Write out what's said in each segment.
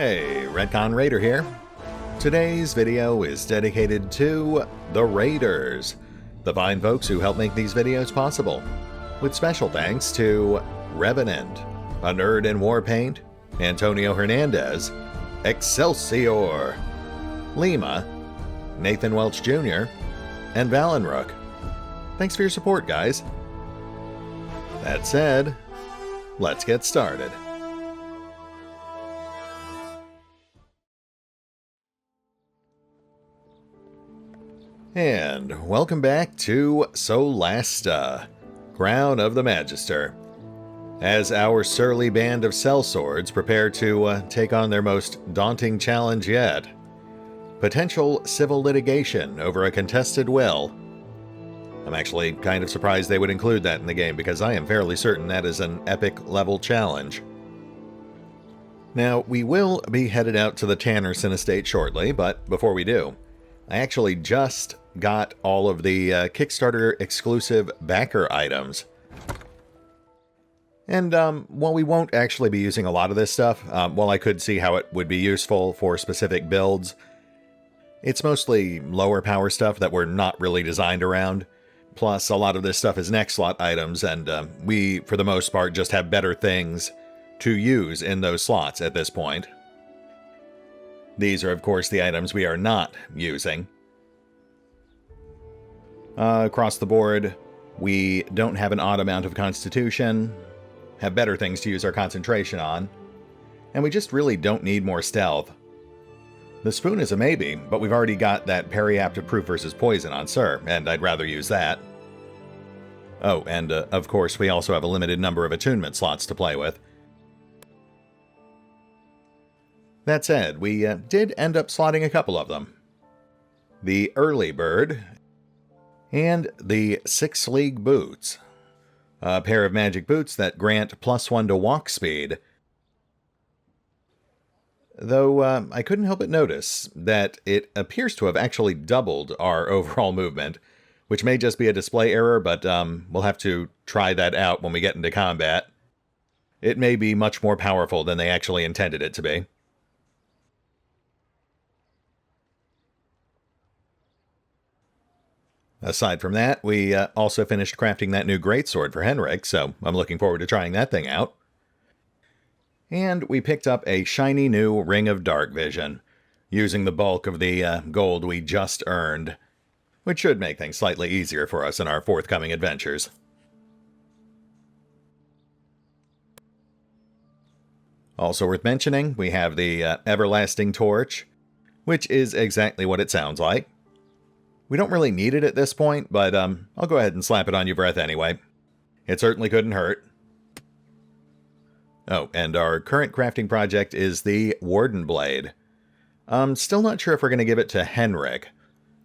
Hey, RetconRaider here. Today's video is dedicated to the Raiders, the fine folks who help make these videos possible, with special thanks to Revenant, Anerdinwarpaint, Antonio Hernandez, Exsellsior, Lima, Nathan Welch Jr., and Valinrook. Thanks for your support, guys. That said, let's get started. And welcome back to Solasta, Crown of the Magister, as our surly band of sellswords prepare to take on their most daunting challenge yet. Potential civil litigation over a contested will. I'm actually kind of surprised they would include that in the game, because I am fairly certain that is an epic level challenge. Now, we will be headed out to the Tannerson estate shortly, but before we do, I actually just got all of the Kickstarter exclusive backer items. And while we won't actually be using a lot of this stuff, while I could see how it would be useful for specific builds, it's mostly lower power stuff that we're not really designed around. Plus, a lot of this stuff is next slot items, and we, for the most part, just have better things to use in those slots at this point. These are, of course, the items we are not using. Across the board, we don't have an odd amount of constitution, have better things to use our concentration on, and we just really don't need more stealth. The spoon is a maybe, but we've already got that periaptive proof versus poison on Sir, and I'd rather use that. Oh, and of course we also have a limited number of attunement slots to play with. That said, we did end up slotting a couple of them. The Early Bird and the 6 League Boots. A pair of magic boots that grant +1 to walk speed. Though I couldn't help but notice that it appears to have actually doubled our overall movement, which may just be a display error, but we'll have to try that out when we get into combat. It may be much more powerful than they actually intended it to be. Aside from that, we also finished crafting that new greatsword for Henrik, so I'm looking forward to trying that thing out. And we picked up a shiny new Ring of Dark Vision, using the bulk of the gold we just earned, which should make things slightly easier for us in our forthcoming adventures. Also worth mentioning, we have the Everlasting Torch, which is exactly what it sounds like. We don't really need it at this point, but I'll go ahead and slap it on your breath anyway. It certainly couldn't hurt. Oh, and our current crafting project is the Warden Blade. I'm still not sure if we're going to give it to Henrik,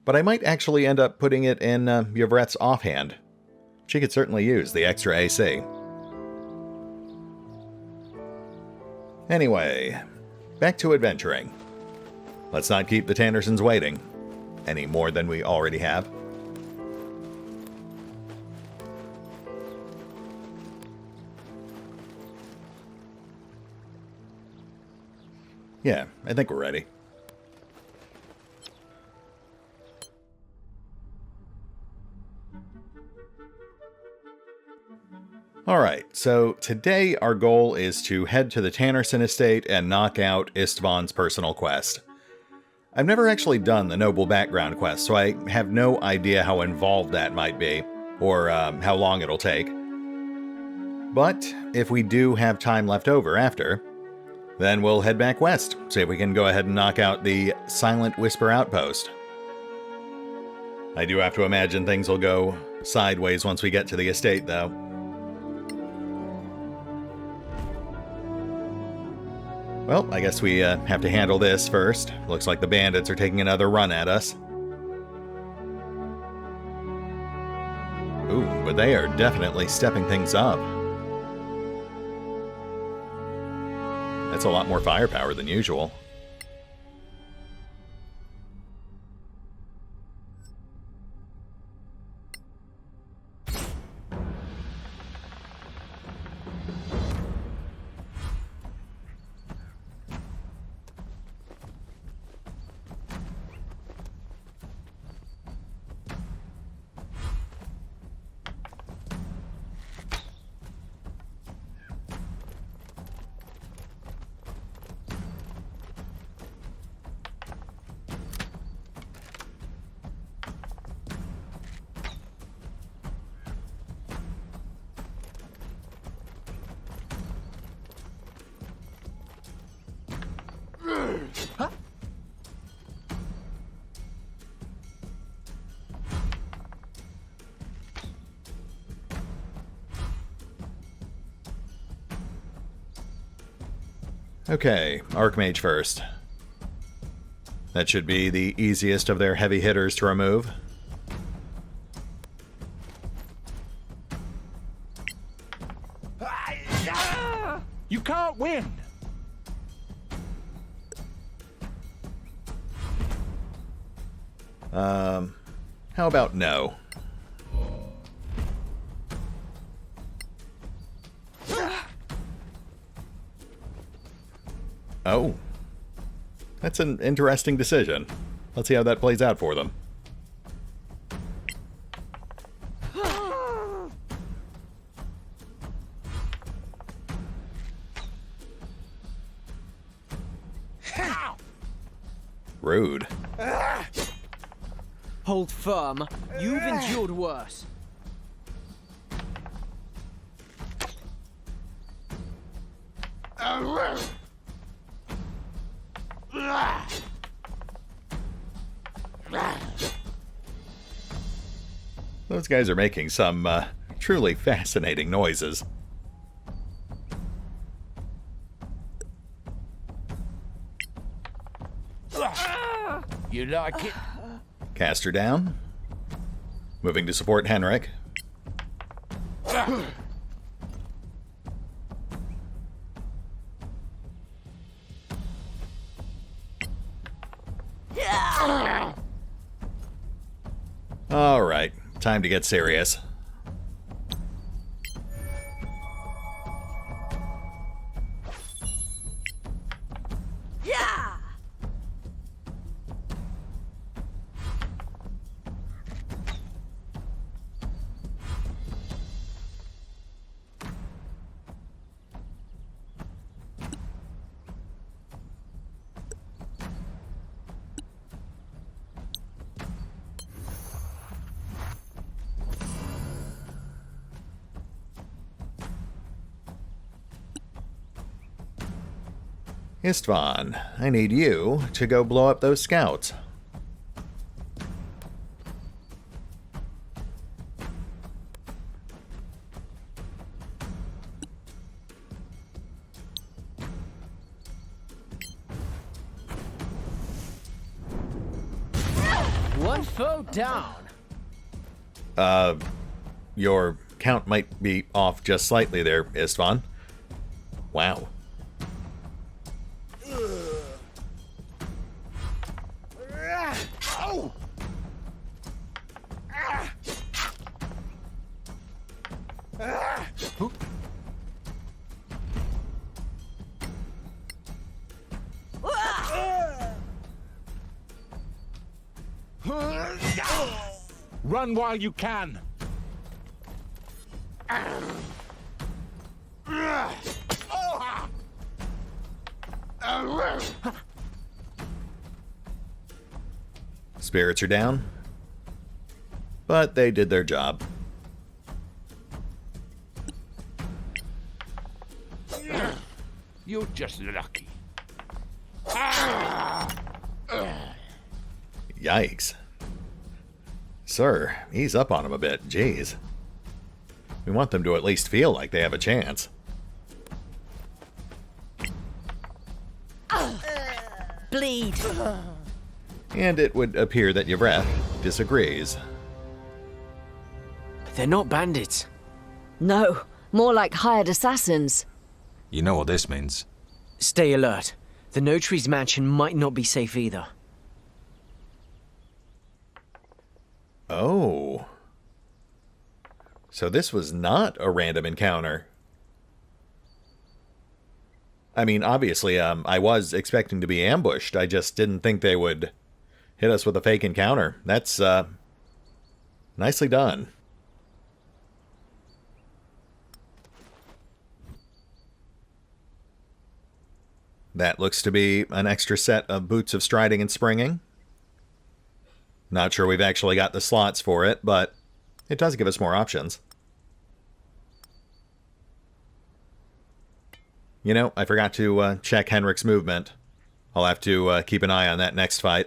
but I might actually end up putting it in Yvrette's offhand. She could certainly use the extra AC. Anyway, back to adventuring. Let's not keep the Tannersons waiting any more than we already have. Yeah, I think we're ready. Alright, so today our goal is to head to the Tannerson estate and knock out Istvan's personal quest. I've never actually done the Noble Background quest, so I have no idea how involved that might be, or how long it'll take. But if we do have time left over after, then we'll head back west, see if we can go ahead and knock out the Silent Whisper Outpost. I do have to imagine things will go sideways once we get to the estate, though. Well, I guess we have to handle this first. Looks like the bandits are taking another run at us. Ooh, but they are definitely stepping things up. That's a lot more firepower than usual. Okay, Archmage first. That should be the easiest of their heavy hitters to remove. You can't win! How about no? Oh. That's an interesting decision. Let's see how that plays out for them. Rude. Hold firm. You've endured worse. Those guys are making some truly fascinating noises. You like it? Caster down. Moving to support Henrik. All right, time to get serious. Istvan, I need you to go blow up those scouts. One foe down. Your count might be off just slightly there, Istvan. Wow. Run while you can. Spirits are down, but they did their job. You're just lucky. Yikes. Sir, ease up on them a bit, jeez. We want them to at least feel like they have a chance. Bleed. And it would appear that Yvreth disagrees. They're not bandits. No, more like hired assassins. You know what this means. Stay alert. The notary's mansion might not be safe either. Oh. So this was not a random encounter. I mean, obviously, I was expecting to be ambushed. I just didn't think they would hit us with a fake encounter. That's, nicely done. That looks to be an extra set of boots of striding and springing. Not sure we've actually got the slots for it, but it does give us more options. You know, I forgot to check Henrik's movement. I'll have to keep an eye on that next fight.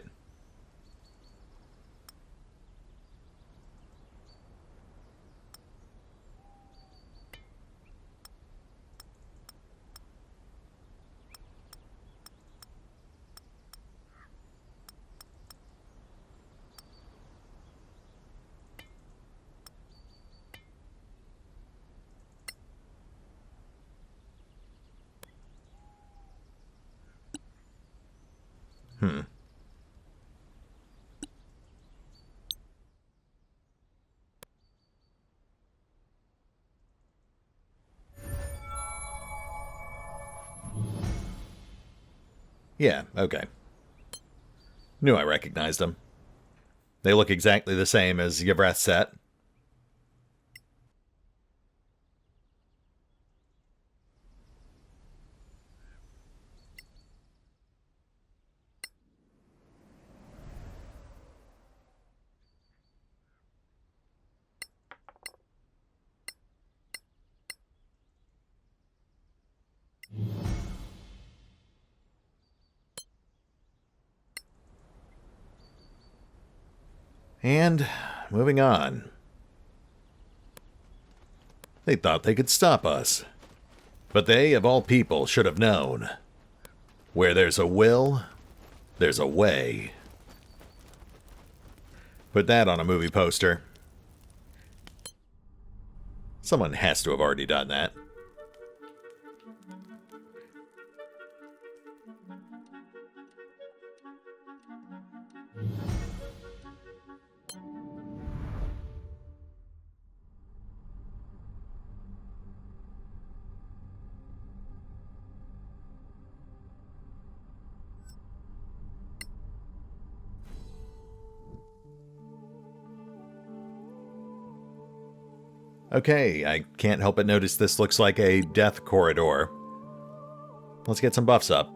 Yeah, okay. Knew I recognized them. They look exactly the same as Yvreth's set. And moving on. They thought they could stop us. But they, of all people, should have known. Where there's a will, there's a way. Put that on a movie poster. Someone has to have already done that. Okay, I can't help but notice this looks like a death corridor. Let's get some buffs up.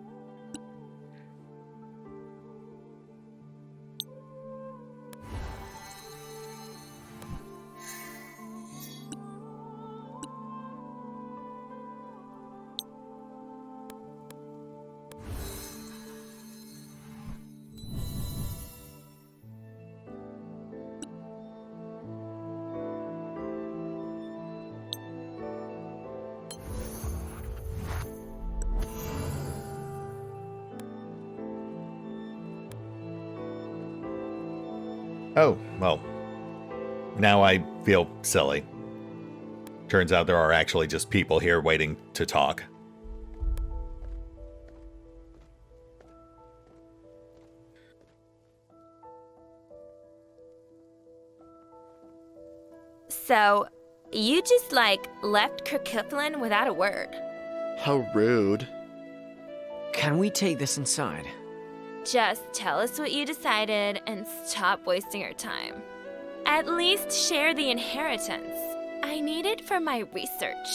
Oh, well, now I feel silly. Turns out there are actually just people here waiting to talk. So, you just, left Kirkiflin without a word. How rude. Can we take this inside? Just tell us what you decided and stop wasting our time. At least share the inheritance. I need it for my research.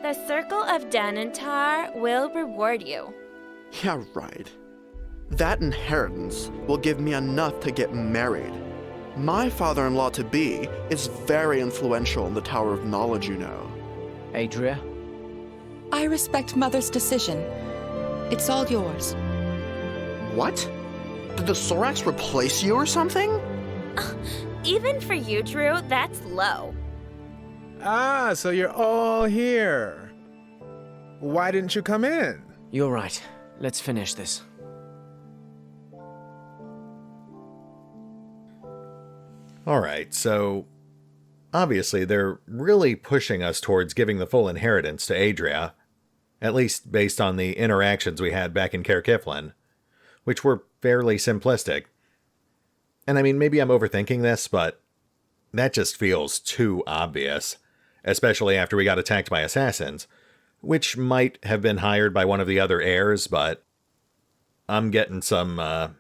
The Circle of Danantar will reward you. Yeah, right. That inheritance will give me enough to get married. My father-in-law-to-be is very influential in the Tower of Knowledge, you know. Adria? I respect Mother's decision. It's all yours. What? Did the Sorax replace you or something? Even for you, Drew, that's low. Ah, so you're all here. Why didn't you come in? You're right. Let's finish this. Alright, so obviously they're really pushing us towards giving the full inheritance to Adria, at least based on the interactions we had back in Kirkiflin, which were fairly simplistic. And I mean, maybe I'm overthinking this, but that just feels too obvious, especially after we got attacked by assassins, which might have been hired by one of the other heirs, but I'm getting some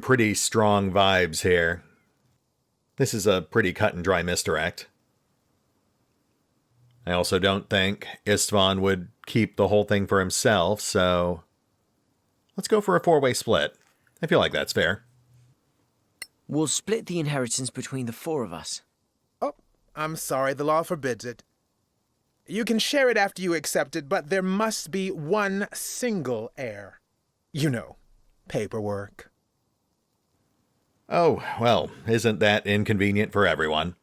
pretty strong vibes here. This is a pretty cut and dry misdirect. I also don't think Istvan would keep the whole thing for himself, so let's go for a 4-way split. I feel like that's fair. We'll split the inheritance between the 4 of us. Oh, I'm sorry, the law forbids it. You can share it after you accept it, but there must be one single heir. You know, paperwork. Oh, well, isn't that inconvenient for everyone?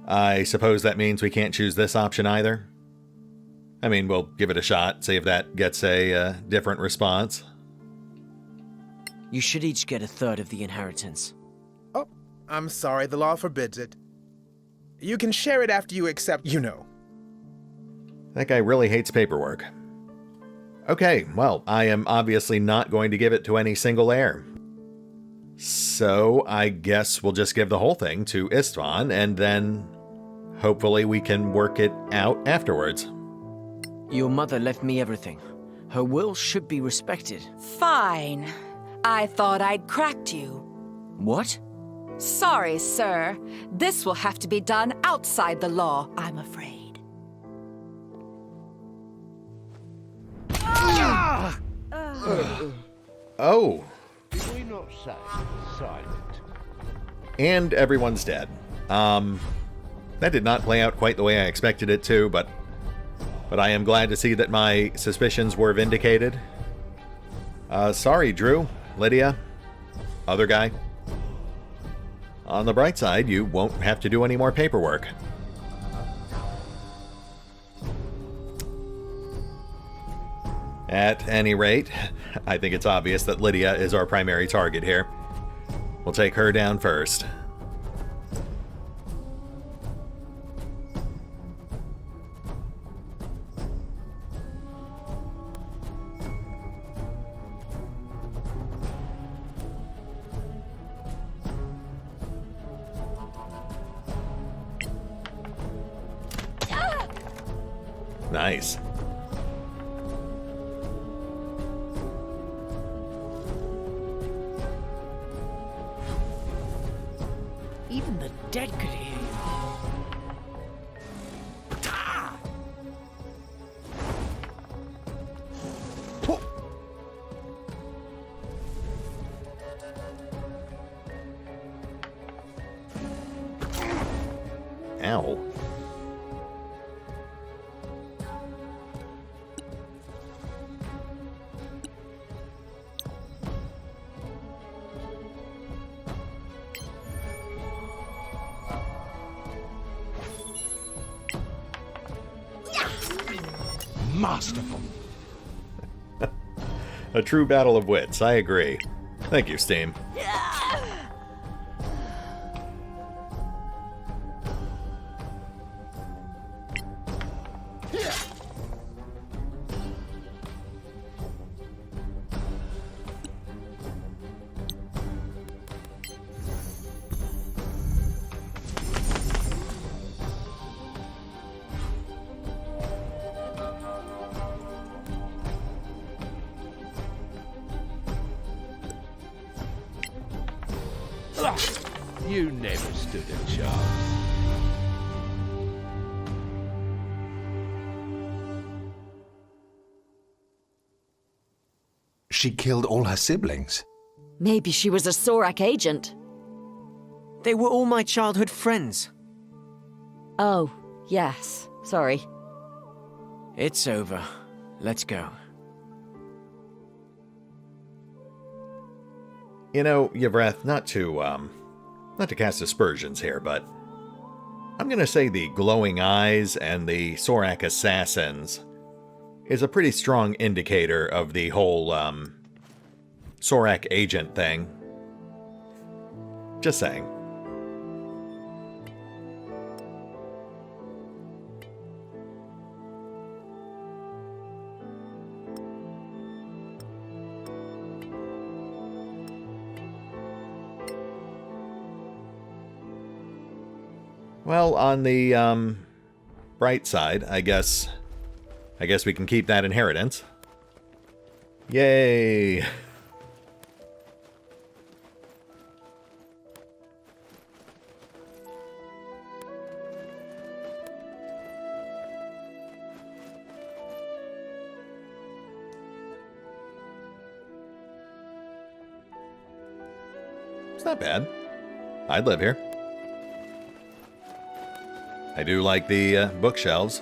I suppose that means we can't choose this option either? I mean, we'll give it a shot, see if that gets a different response. You should each get a third of the inheritance. Oh, I'm sorry, the law forbids it. You can share it after you accept, you know. That guy really hates paperwork. Okay, well, I am obviously not going to give it to any single heir. So I guess we'll just give the whole thing to Istvan, and then hopefully we can work it out afterwards. Your mother left me everything. Her will should be respected. Fine. I thought I'd cracked you. What? Sorry, sir. This will have to be done outside the law, I'm afraid. Oh, Did we not say silent? and everyone's dead. That did not play out quite the way I expected it to, but I am glad to see that my suspicions were vindicated. Sorry, Drew, Lydia, other guy. On the bright side, you won't have to do any more paperwork. At any rate, I think it's obvious that Lydia is our primary target here. We'll take her down first. Nice. Even the dead could hear you. Ow. Masterful. A true battle of wits, I agree. Thank you, Steam. You never stood a chance. She killed all her siblings. Maybe she was a Sorak agent. They were all my childhood friends. Oh, yes. Sorry. It's over. Let's go. You know, Yvreth, not to cast aspersions here, but I'm gonna say the glowing eyes and the Sorak assassins is a pretty strong indicator of the whole, Sorak agent thing. Just saying. Well, on the, bright side, I guess we can keep that inheritance. Yay! It's not bad. I'd live here. I do like the bookshelves.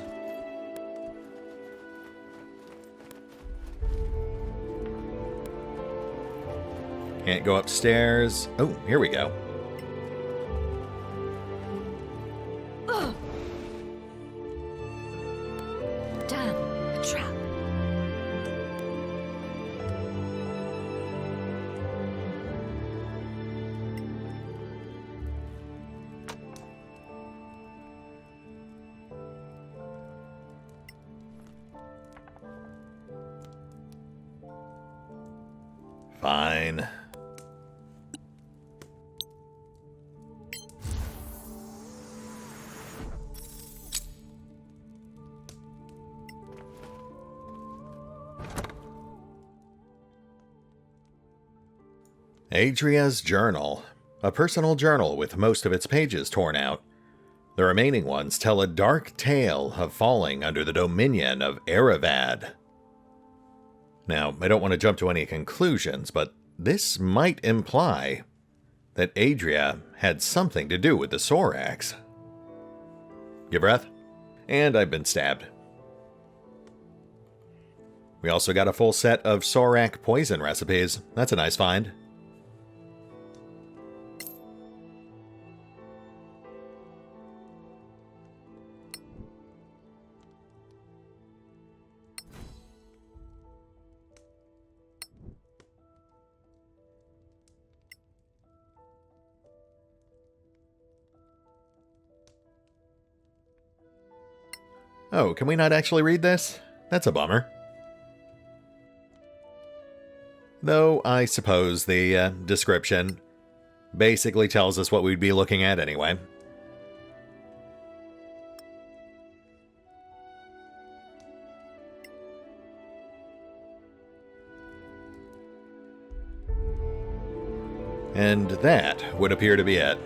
Can't go upstairs. Oh, here we go. Damn, a trap. Fine. Adria's journal. A personal journal with most of its pages torn out. The remaining ones tell a dark tale of falling under the dominion of Aravad. Now, I don't want to jump to any conclusions, but this might imply that Adria had something to do with the Sorax. Your breath? And I've been stabbed. We also got a full set of Sorak poison recipes. That's a nice find. Oh, can we not actually read this? That's a bummer. Though, I suppose the description basically tells us what we'd be looking at anyway. And that would appear to be it.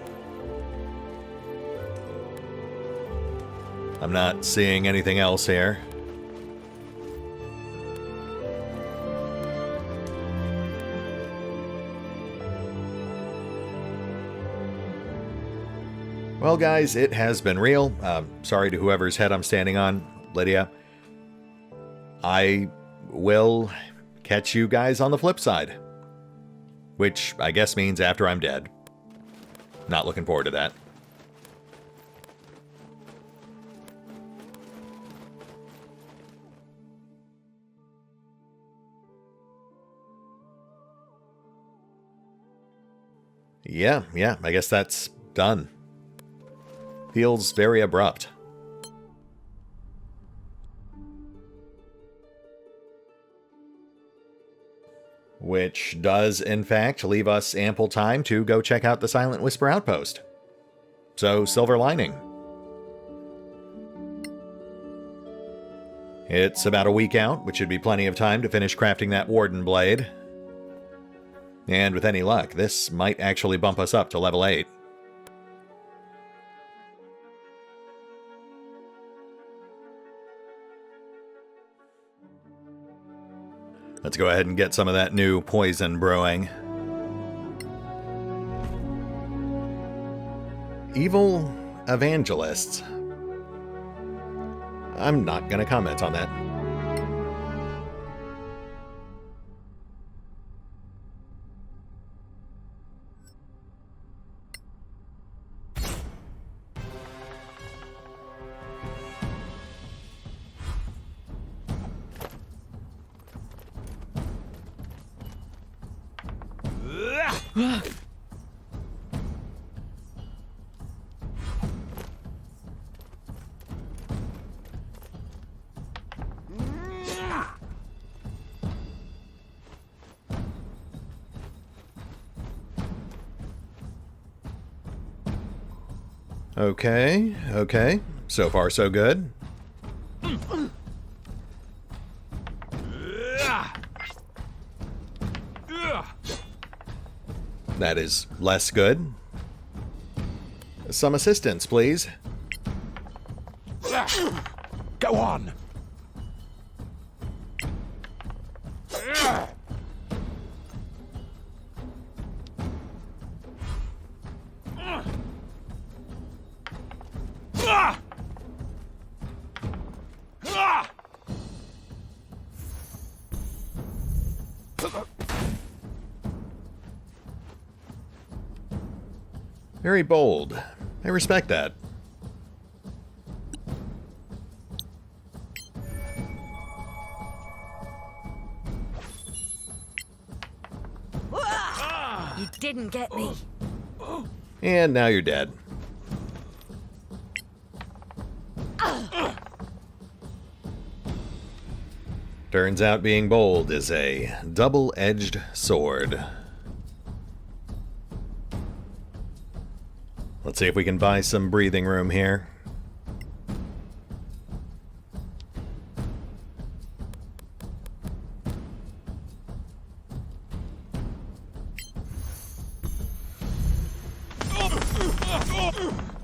I'm not seeing anything else here. Well, guys, it has been real. Sorry to whoever's head I'm standing on, Lydia. I will catch you guys on the flip side. Which I guess means after I'm dead. Not looking forward to that. Yeah, I guess that's done. Feels very abrupt. Which does, in fact, leave us ample time to go check out the Silent Whisper outpost. So, silver lining. It's about a week out, which should be plenty of time to finish crafting that Warden Blade. And with any luck, this might actually bump us up to level 8. Let's go ahead and get some of that new poison brewing. Evil evangelists. I'm not going to comment on that. Okay. So far, so good. That is less good. Some assistance, please. Go on! Very bold. I respect that. You didn't get me. And now you're dead. Turns out being bold is a double-edged sword. Let's see if we can buy some breathing room here.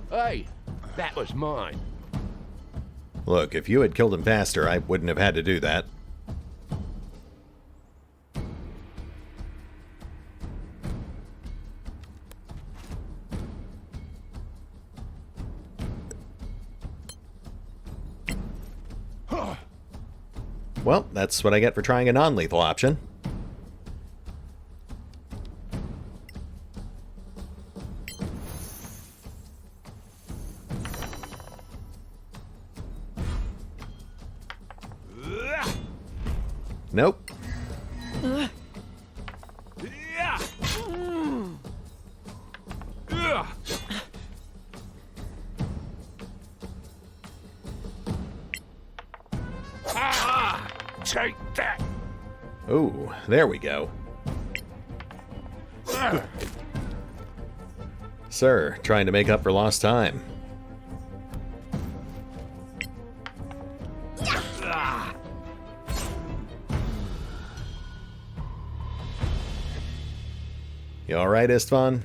Hey, that was mine. Look, if you had killed him faster, I wouldn't have had to do that. Well, that's what I get for trying a non-lethal option. Nope. Take that! Ooh, there we go. Sir, trying to make up for lost time. You alright, Istvan?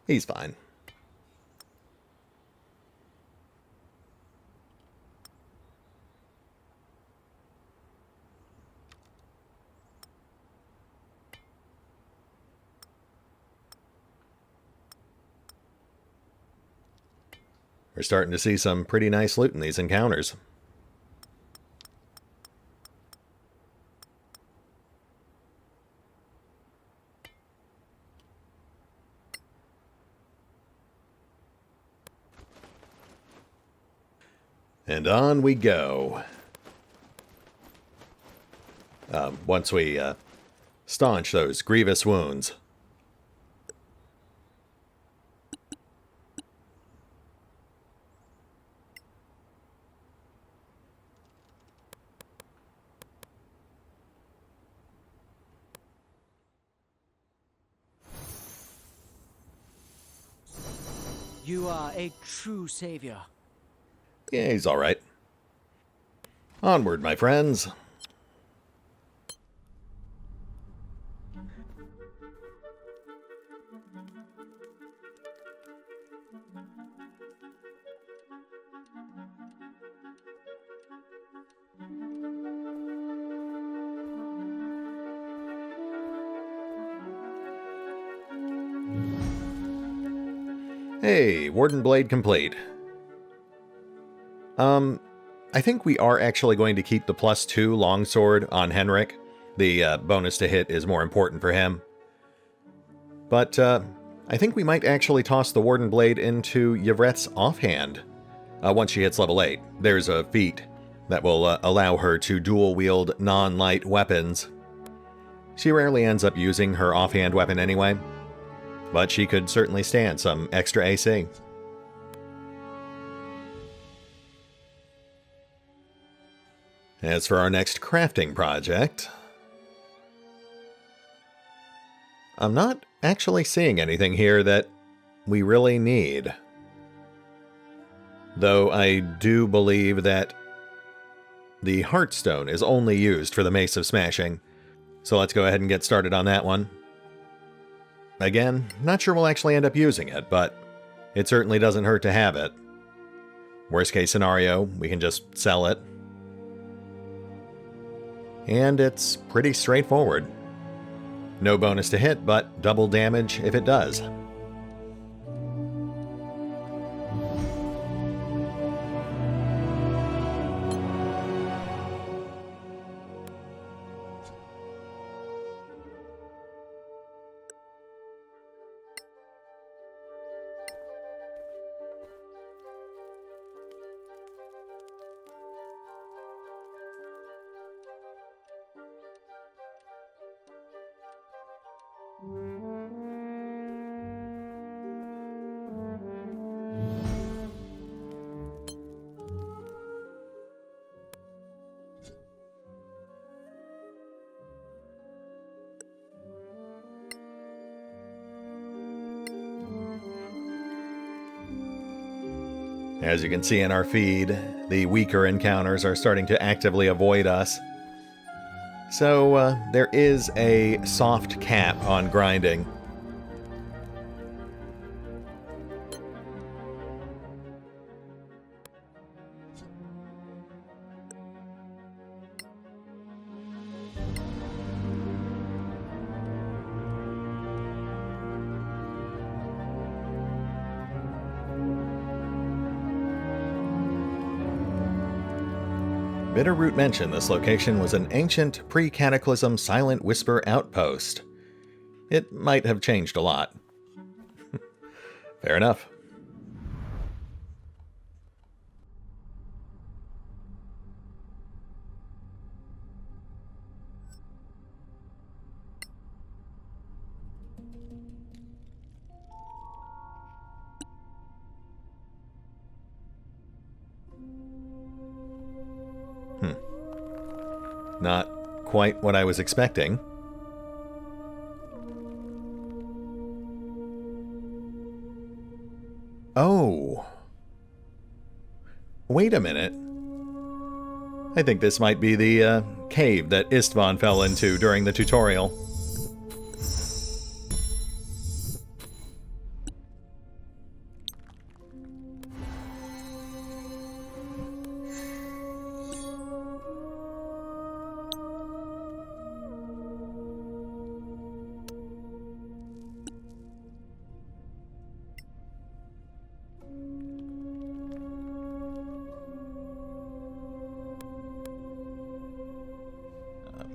He's fine. We're starting to see some pretty nice loot in these encounters. And on we go. Once we staunch those grievous wounds. You are a true savior. Yeah, he's alright. Onward, my friends. Hey, Warden Blade complete. I think we are actually going to keep the +2 longsword on Henrik. The bonus to hit is more important for him. But I think we might actually toss the Warden Blade into Yvrette's offhand. Once she hits level 8, there's a feat that will allow her to dual-wield non-light weapons. She rarely ends up using her offhand weapon anyway, but she could certainly stand some extra AC. As for our next crafting project, I'm not actually seeing anything here that we really need. Though I do believe that the Heartstone is only used for the Mace of Smashing, so let's go ahead and get started on that one. Again, not sure we'll actually end up using it, but it certainly doesn't hurt to have it. Worst case scenario, we can just sell it. And it's pretty straightforward. No bonus to hit, but double damage if it does. As you can see in our feed, the weaker encounters are starting to actively avoid us. So there is a soft cap on grinding. Bitterroot mentioned this location was an ancient, pre-cataclysm silent whisper outpost. It might have changed a lot. Fair enough. Not quite what I was expecting. Oh. Wait a minute. I think this might be the cave that Istvan fell into during the tutorial.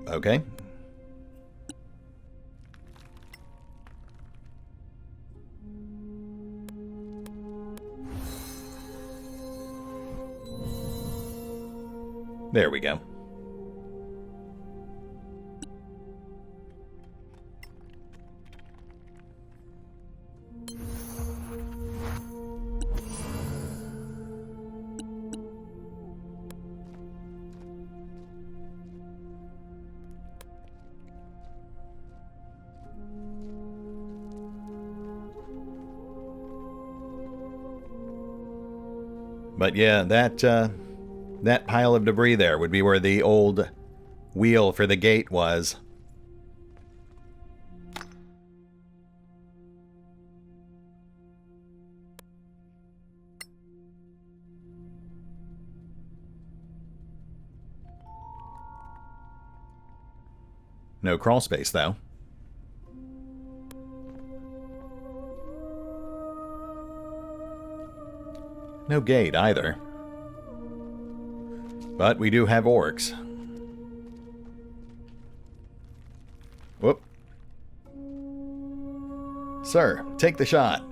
Okay. There we go. But yeah, that pile of debris there would be where the old wheel for the gate was. No crawl space, though. No gate, either. But we do have orcs. Whoop. Sir, take the shot.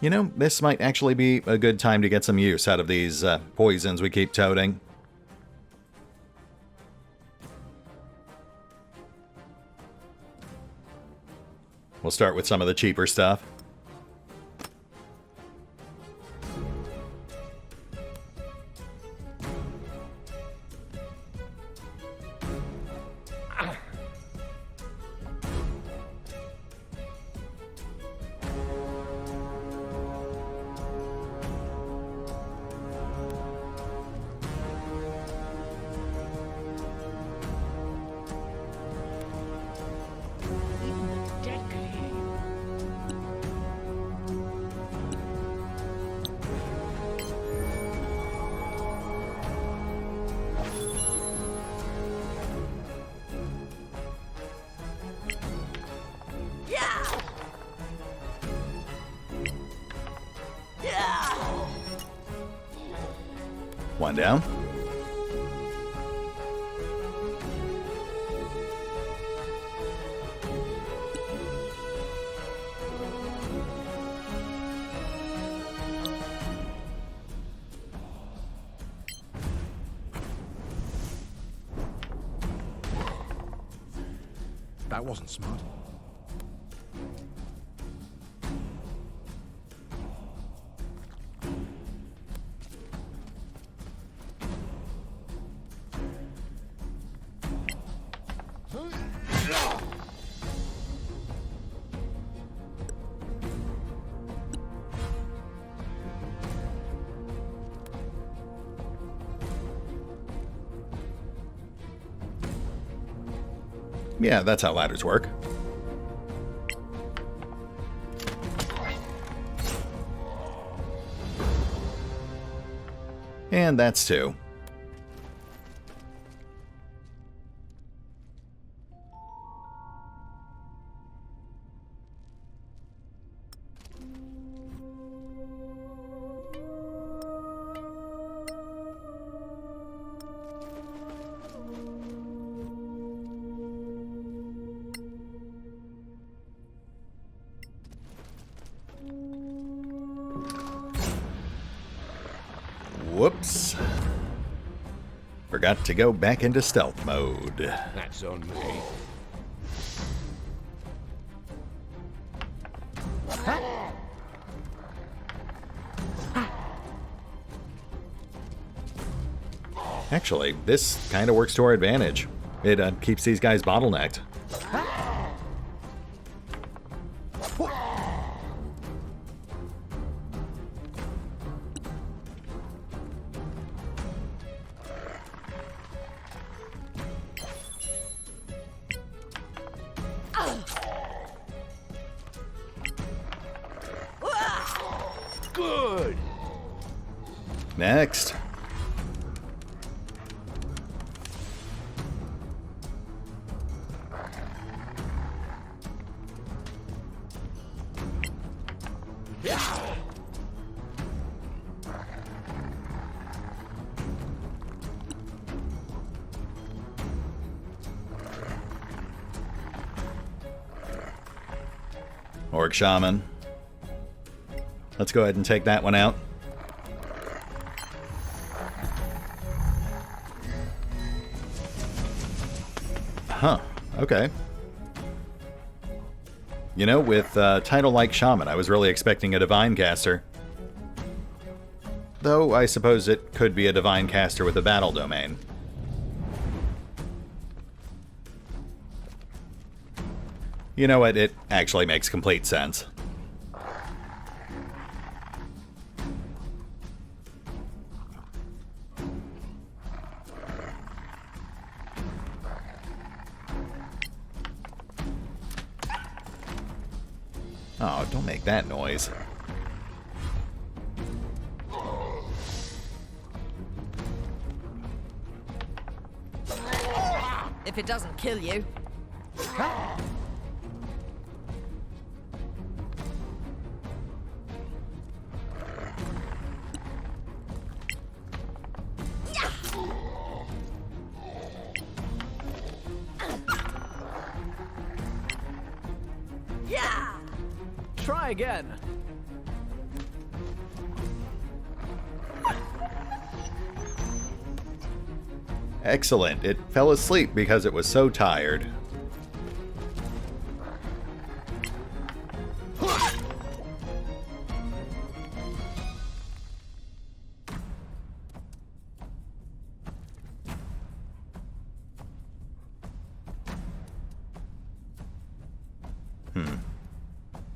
You know, this might actually be a good time to get some use out of these poisons we keep toting. We'll start with some of the cheaper stuff. One down. That wasn't smart. Yeah, that's how ladders work. And that's 2. Whoops. Forgot to go back into stealth mode. That's on me. Actually, this kind of works to our advantage. It keeps these guys bottlenecked. Good. Next. Orc Shaman. Let's go ahead and take that one out. Huh, okay. You know, with a title like Shaman, I was really expecting a Divine Caster. Though, I suppose it could be a Divine Caster with a battle domain. You know what, it actually makes complete sense. Oh, don't make that noise. If it doesn't kill you. Try again. Excellent. It fell asleep because it was so tired.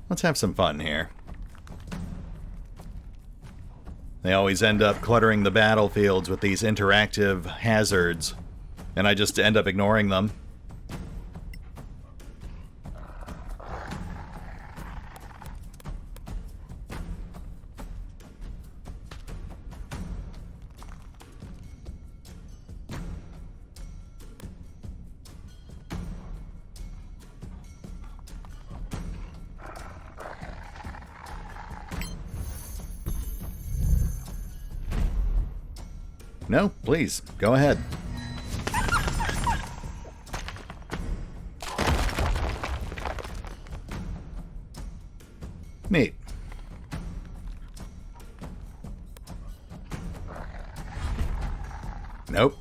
Let's have some fun here. They always end up cluttering the battlefields with these interactive hazards, and I just end up ignoring them. No, please, go ahead. Neat. Nope.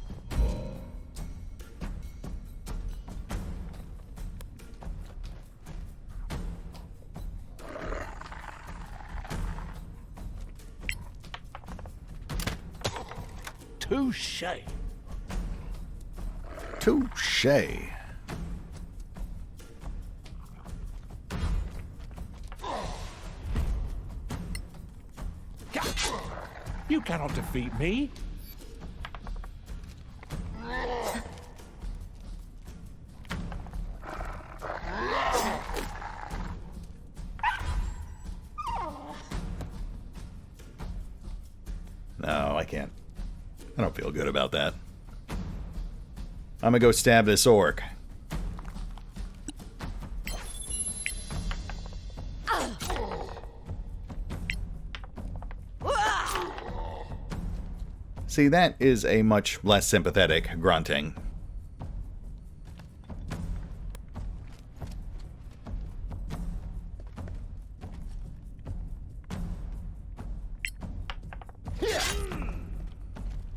Touche. Touche. You cannot defeat me. I don't feel good about that. I'm gonna go stab this orc. See, that is a much less sympathetic grunting.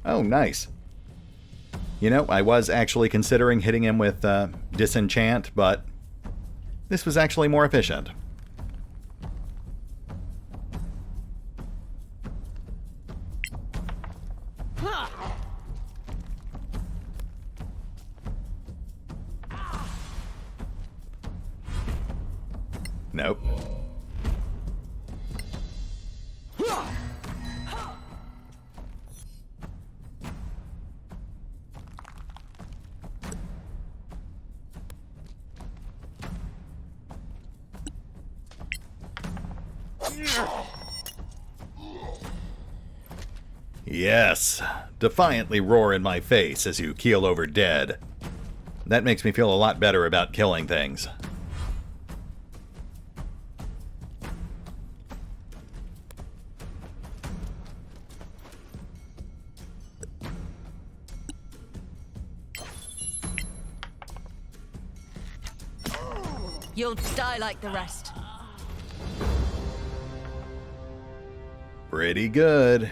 Oh, nice. You know, I was actually considering hitting him with Disenchant, but this was actually more efficient. Nope. Yes, defiantly roar in my face as you keel over dead. That makes me feel a lot better about killing things. You'll die like the rest. Pretty good.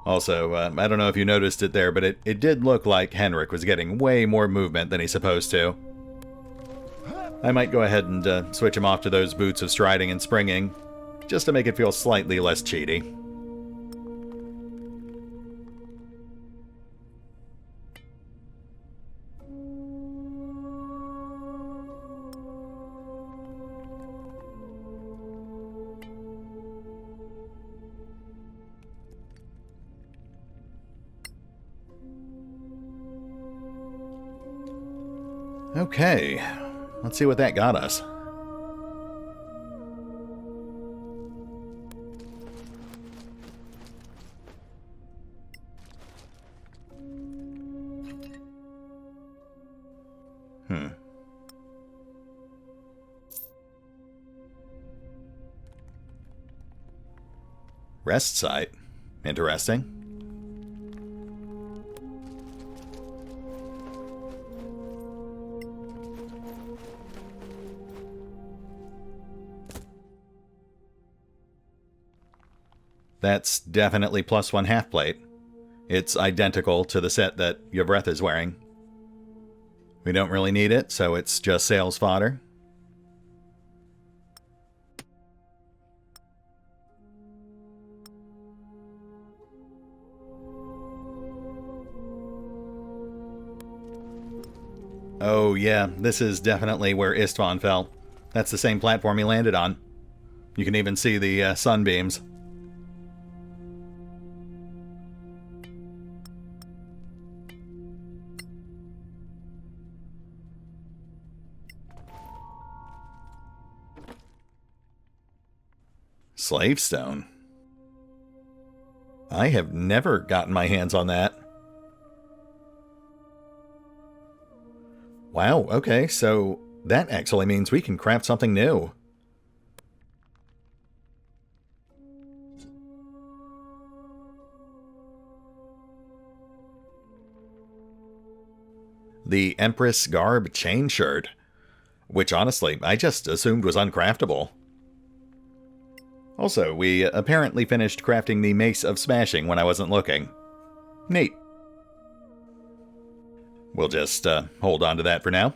Also, I don't know if you noticed it there, but it did look like Henrik was getting way more movement than he's supposed to. I might go ahead and switch him off to those boots of striding and springing, just to make it feel slightly less cheaty. Okay, let's see what that got us. Rest site. Interesting. That's definitely +1 half plate. It's identical to the set that Yvreth is wearing. We don't really need it, so it's just sales fodder. Oh yeah, this is definitely where Istvan fell. That's the same platform he landed on. You can even see the sunbeams. Slave stone. I have never gotten my hands on that. Wow, okay, so that actually means we can craft something new. The Empress Garb chain shirt, which honestly I just assumed was uncraftable. Also, we apparently finished crafting the Mace of Smashing when I wasn't looking. Neat. We'll just hold on to that for now.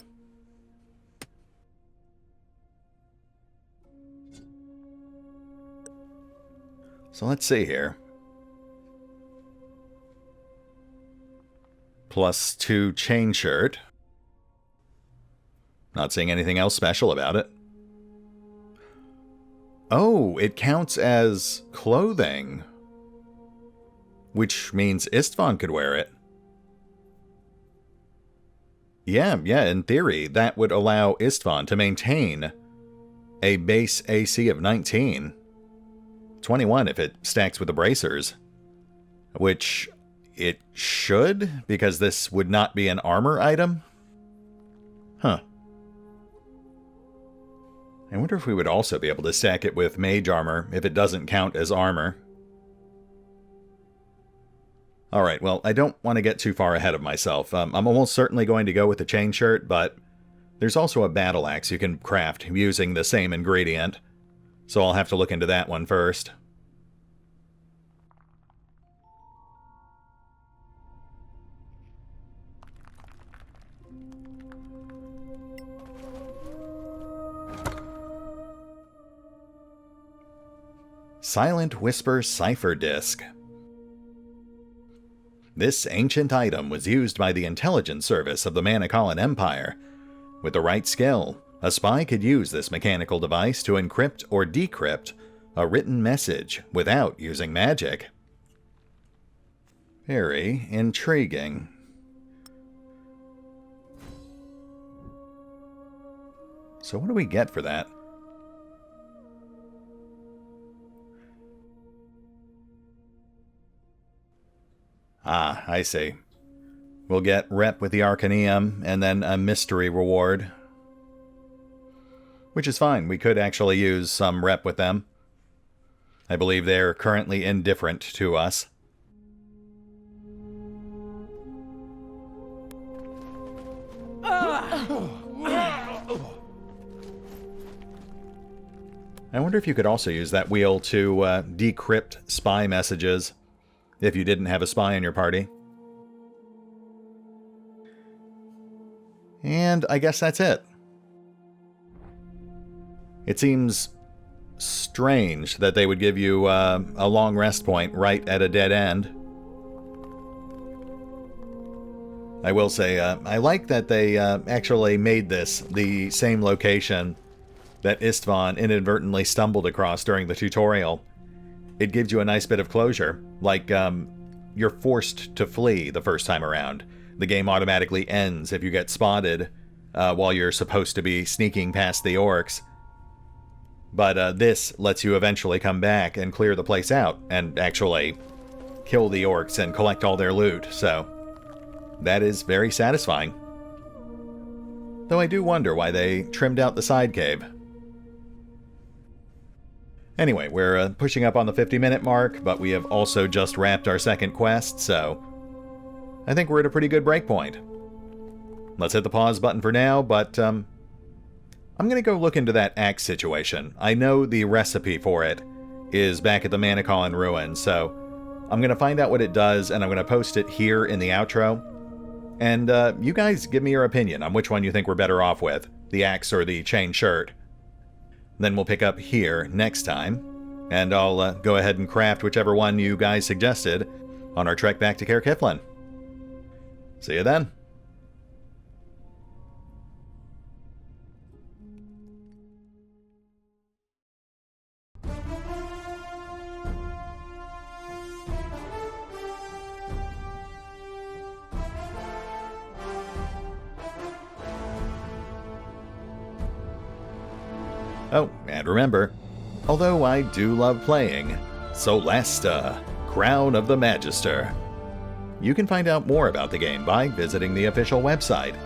So let's see here. +2 chain shirt. Not seeing anything else special about it. Oh, it counts as clothing. Which means Istvan could wear it. Yeah, in theory, that would allow Istvan to maintain a base AC of 19. 21 if it stacks with the bracers. Which it should, because this would not be an armor item. Huh. I wonder if we would also be able to stack it with mage armor if it doesn't count as armor. Alright, well, I don't want to get too far ahead of myself. I'm almost certainly going to go with the chain shirt, but there's also a battle axe you can craft using the same ingredient. So I'll have to look into that one first. Silent Whisper Cipher Disc. This ancient item was used by the intelligence service of the Manicalan Empire. With the right skill, a spy could use this mechanical device to encrypt or decrypt a written message without using magic. Very intriguing. So what do we get for that? Ah, I see. We'll get rep with the Arcaneum, and then a mystery reward. Which is fine, we could actually use some rep with them. I believe they're currently indifferent to us. I wonder if you could also use that wheel to decrypt spy messages. If you didn't have a spy in your party. And I guess that's it. It seems strange that they would give you a long rest point right at a dead end. I will say, I like that they actually made this the same location that Istvan inadvertently stumbled across during the tutorial. It gives you a nice bit of closure. Like, you're forced to flee the first time around. The game automatically ends if you get spotted while you're supposed to be sneaking past the orcs. But this lets you eventually come back and clear the place out and actually kill the orcs and collect all their loot, so that is very satisfying. Though I do wonder why they trimmed out the side cave. Anyway, we're pushing up on the 50-minute mark, but we have also just wrapped our second quest, so I think we're at a pretty good break point. Let's hit the pause button for now, but I'm going to go look into that axe situation. I know the recipe for it is back at the Manicalan ruins, so I'm going to find out what it does, and I'm going to post it here in the outro. And you guys give me your opinion on which one you think we're better off with, the axe or the chain shirt. Then we'll pick up here next time, and I'll go ahead and craft whichever one you guys suggested on our trek back to Caer Kiflin. See you then. Oh, and remember, although I do love playing Solasta, Crown of the Magister, you can find out more about the game by visiting the official website,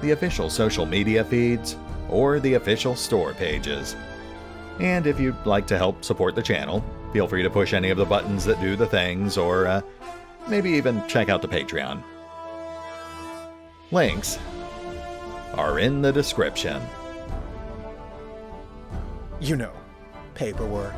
the official social media feeds, or the official store pages. And if you'd like to help support the channel, feel free to push any of the buttons that do the things, or maybe even check out the Patreon. Links are in the description. You know, paperwork.